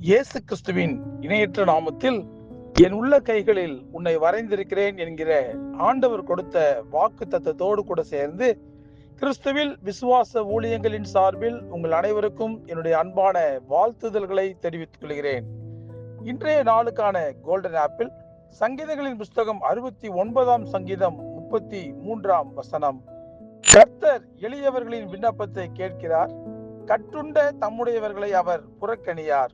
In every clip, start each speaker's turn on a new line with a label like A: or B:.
A: இயேசு கிறிஸ்துவின் இணையற்ற நாமத்தில் என் உள்ள கைகளில் உன்னை வரைந்திருக்கிறேன் என்கிற ஆண்டவர் கொடுத்த வாக்கு தத்தத்தோடு கூட சேர்ந்து கிறிஸ்துவில் விசுவாச ஊழியங்களின் சார்பில் உங்கள் அனைவருக்கும் என்னுடைய அன்பான வாழ்த்துதல்களை தெரிவித்துக் கொள்கிறேன். இன்றைய நாளுக்கான கோல்டன் ஆப்பிள் சங்கீதங்களின் புஸ்தகம் 69 சங்கீதம் 33 கர்த்தர் எளியவர்களின் விண்ணப்பத்தை கேட்கிறார், கட்டுண்ட தம்முடையவர்களை அவர் புறக்கணியார்.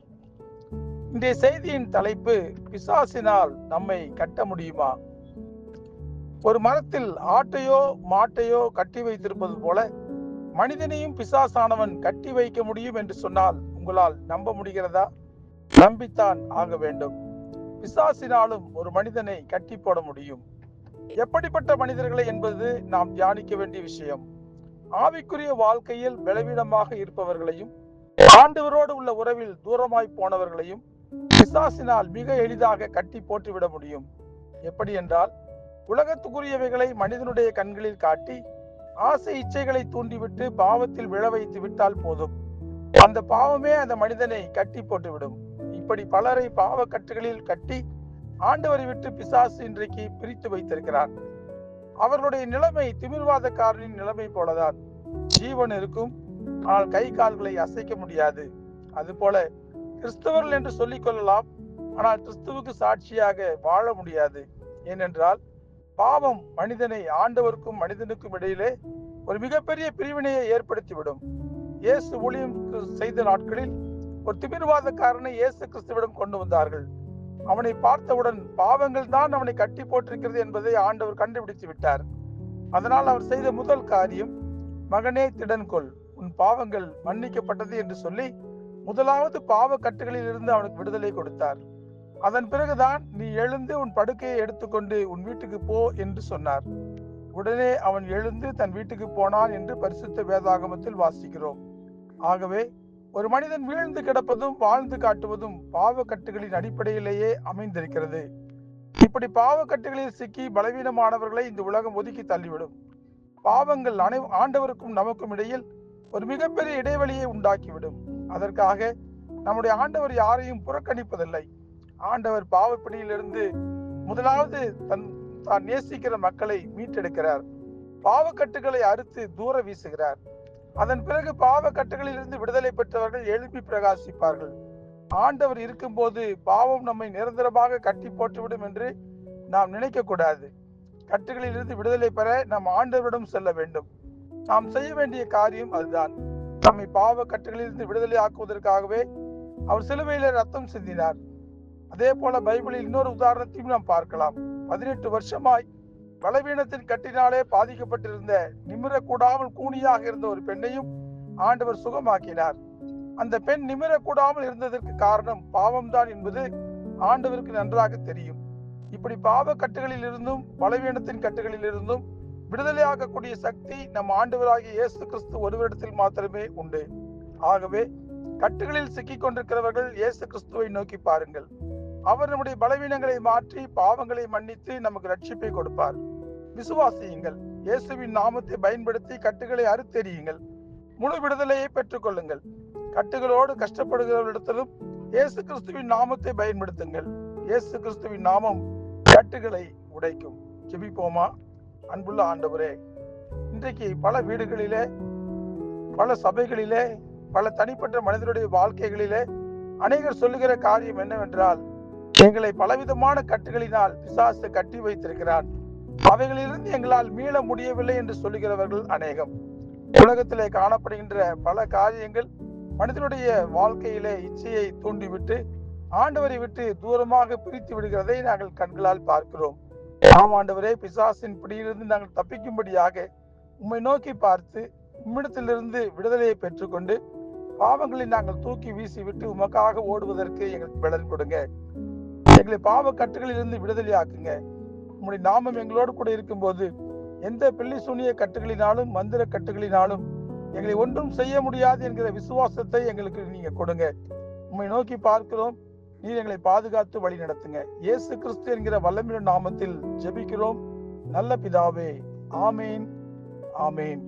A: இன்றைய செய்தியின் தலைப்பு, பிசாசினால் நம்மை கட்ட முடியுமா? ஒரு மரத்தில் ஆட்டையோ மாட்டையோ கட்டி வைத்திருப்பது போல மனிதனையும் பிசாசானவன் கட்டி வைக்க முடியும் என்று சொன்னால் உங்களால் நம்ப முடிகிறதா? நம்பித்தான் ஆக வேண்டும். பிசாசினாலும் ஒரு மனிதனை கட்டி போட முடியும். எப்படிப்பட்ட மனிதர்களை என்பது நாம் தியானிக்க வேண்டிய விஷயம். ஆவிக்குரிய வாழ்க்கையில் பலவீனமாக இருப்பவர்களையும் ஆண்டவரோடு உள்ள உறவில் தூரமாய் போனவர்களையும் பிசாசினால் மிக எளிதாக கட்டி போட்டுவிட முடியும். எப்படி என்றால், உலகத்துக்குரியவைகளை மனிதனுடைய கண்களில் காட்டி ஆசை இச்சைகளை தூண்டிவிட்டு பாவத்தில் விழ வைத்து விட்டால் போதும், அந்த பாவமே அந்த மனிதனை கட்டி போட்டுவிடும். இப்படி பலரை பாவ கட்டுகளில் கட்டி ஆண்டவரை விட்டு பிசாசு இன்றைக்கு பிரித்து வைத்திருக்கிறார். அவர்களுடைய நிலைமை திமிர்வாதக்காரனின் நிலைமை போலதான். ஜீவன் இருக்கும், ஆனால் கை கால்களை அசைக்க முடியாது. அதுபோல கிறிஸ்தவர்கள் என்று சொல்லிக் கொள்ளலாம், ஆனால் கிறிஸ்துவுக்கு சாட்சியாக வாழ முடியாது. ஏனென்றால் பாவம் மனிதனை ஆண்டவருக்கும் மனிதனுக்கும் இடையிலே ஒரு மிகப்பெரிய பிரிவினையை ஏற்படுத்திவிடும். இயேசு ஊழியம் செய்த நாட்களில் ஒரு திமிர்வாதக்காரனை இயேசு கிறிஸ்துவிடம் கொண்டு வந்தார்கள். அவனை பார்த்தவுடன் பாவங்கள் தான் அவனை கட்டி போட்டிருக்கிறது என்பதை ஆண்டவர் கண்டுபிடித்து விட்டார். அதனால் அவர் செய்த முதல் காரியம், மகனே திடன் கொள், உன் பாவங்கள் மன்னிக்கப்பட்டது என்று சொல்லி முதலாவது பாவ கட்டுகளில் இருந்து அவனுக்கு விடுதலை கொடுத்தார். அதன் பிறகுதான், நீ எழுந்து உன் படுக்கையை எடுத்துக்கொண்டு உன் வீட்டுக்கு போ என்று சொன்னார். உடனே அவன் எழுந்து தன் வீட்டுக்கு போனான் என்று பரிசுத்த வேதாகமத்தில் வாசிக்கிறோம். ஆகவே ஒரு மனிதன் வீழ்ந்து கிடப்பதும் வாழ்ந்து காட்டுவதும் பாவ கட்டுகளின் அடிப்படையிலேயே அமைந்திருக்கிறது. இப்படி பாவ கட்டுகளில் சிக்கி பலவீனமானவர்களை இந்த உலகம் ஒதுக்கி தள்ளிவிடும். பாவங்கள் ஆண்டவருக்கும் நமக்கும் இடையில் ஒரு மிகப்பெரிய இடைவெளியை உண்டாக்கிவிடும். அதற்காக நம்முடைய ஆண்டவர் யாரையும் புறக்கணிப்பதில்லை. ஆண்டவர் பாவப்பிடியிலிருந்து முதலாவது தான் நேசிக்கிற மக்களை மீட்டெடுக்கிறார். பாவக்கட்டுகளை அறுத்து தூர வீசுகிறார். அதன் பிறகு பாவ கட்டுகளில் இருந்து விடுதலை பெற்றவர்கள் எழுப்பி பிரகாசிப்பார்கள். ஆண்டவர் இருக்கும்போது பாவம் நம்மை நிரந்தரமாக கட்டி போட்டுவிடும் என்று நாம் நினைக்க கூடாது. கட்டுகளில் இருந்து விடுதலை பெற நாம் ஆண்டவரிடம் செல்ல வேண்டும். நாம் செய்ய வேண்டிய காரியம் அதுதான். நம்மை பாவ கட்டுகளில் இருந்து விடுதலை ஆக்குவதற்காகவே அவர் சிலுவையில ரத்தம் சிந்தினார். அதே போல பைபிளில் இன்னொரு உதாரணத்தையும் நாம் பார்க்கலாம். 18 வருஷமாய் பலவீனத்தின் கட்டினாலே பாதிக்கப்பட்டிருந்த, நிமிரக்கூடாமல் கூனியாக இருந்த ஒரு பெண்ணையும் ஆண்டவர் சுகமாக்கினார். அந்த பெண் நிமிரக்கூடாமல் இருந்ததற்கு காரணம் பாவம்தான் என்பது ஆண்டவருக்கு நன்றாக தெரியும். இப்படி பாவ கட்டுகளில் இருந்தும் பலவீனத்தின் கட்டுகளில் இருந்தும் விடுதலையாகக்கூடிய சக்தி நம் ஆண்டவராகிய இயேசு கிறிஸ்து ஒருவரிடத்தில் மாத்திரமே உண்டு. ஆகவே கட்டுகளில் சிக்கிக் கொண்டிருக்கிறவர்கள் இயேசு கிறிஸ்துவை நோக்கி பாருங்கள். அவர் நம்முடைய பலவீனங்களை மாற்றி பாவங்களை மன்னித்து நமக்கு ரட்சிப்பை கொடுப்பார். விசுவாசியுங்கள். இயேசுவின் நாமத்தை பயன்படுத்தி கட்டுகளை அறுத்தெறியுங்கள். முழு விடுதலையை பெற்றுக் கொள்ளுங்கள். கட்டுகளோடு கஷ்டப்படுகிறவர்களிடத்திலும் இயேசு கிறிஸ்துவின் நாமத்தை பயன்படுத்துங்கள். இயேசு கிறிஸ்துவின் நாமம் கட்டுகளை உடைக்கும். ஜெபிப்போமா? அன்புள்ள ஆண்டவரே, இன்றைக்கு பல வீடுகளிலே, பல சபைகளிலே, பல தனிப்பட்ட மனிதனுடைய வாழ்க்கைகளிலே அநேகர் சொல்லுகிற காரியம் என்னவென்றால், எங்களை பலவிதமான கட்டுகளினால் பிசாசு கட்டி வைத்திருக்கிறான், அவைகளிலிருந்து எங்களால் மீள முடியவில்லை என்று சொல்லுகிறவர்கள் அநேகம். உலகத்திலே காணப்படுகின்ற பல காரியங்கள் மனிதனுடைய வாழ்க்கையிலே இச்சையை தூண்டிவிட்டு ஆண்டவரை விட்டு தூரமாக பிரித்து விடுகிறதை நாங்கள் கண்களால் பார்க்கிறோம். ஆம் ஆண்டவரே, பிசாசின் பிடியிலிருந்து நாங்கள் தப்பிக்கும்படியாக உம்மை நோக்கி பார்த்து உம்மிடத்திலிருந்து விடுதலையை பெற்றுக்கொண்டு பாவங்களை நாங்கள் தூக்கி வீசிவிட்டு உமக்காக ஓடுவதற்கு எங்களுக்கு பலன் கொடுங்க. எங்களை பாவ கட்டுகளில் இருந்து விடுதலை ஆக்குங்க. உம்முடைய நாமம் எங்களோடு கூட இருக்கும்போது எந்த பில்லி சூனிய கட்டுகளினாலும் மந்திர கட்டுகளினாலும் எங்களை ஒன்றும் செய்ய முடியாது என்கிற விசுவாசத்தை எங்களுக்கு நீங்க கொடுங்க. உம்மை நோக்கி பார்க்கிறோம். நீர் எங்களை பாதுகாத்து வழி நடத்துங்க. இயேசு கிறிஸ்து என்கிற வல்லமையுள்ள நாமத்தில் ஜெபிக்கிறோம் நல்ல பிதாவே. ஆமேன், ஆமேன்.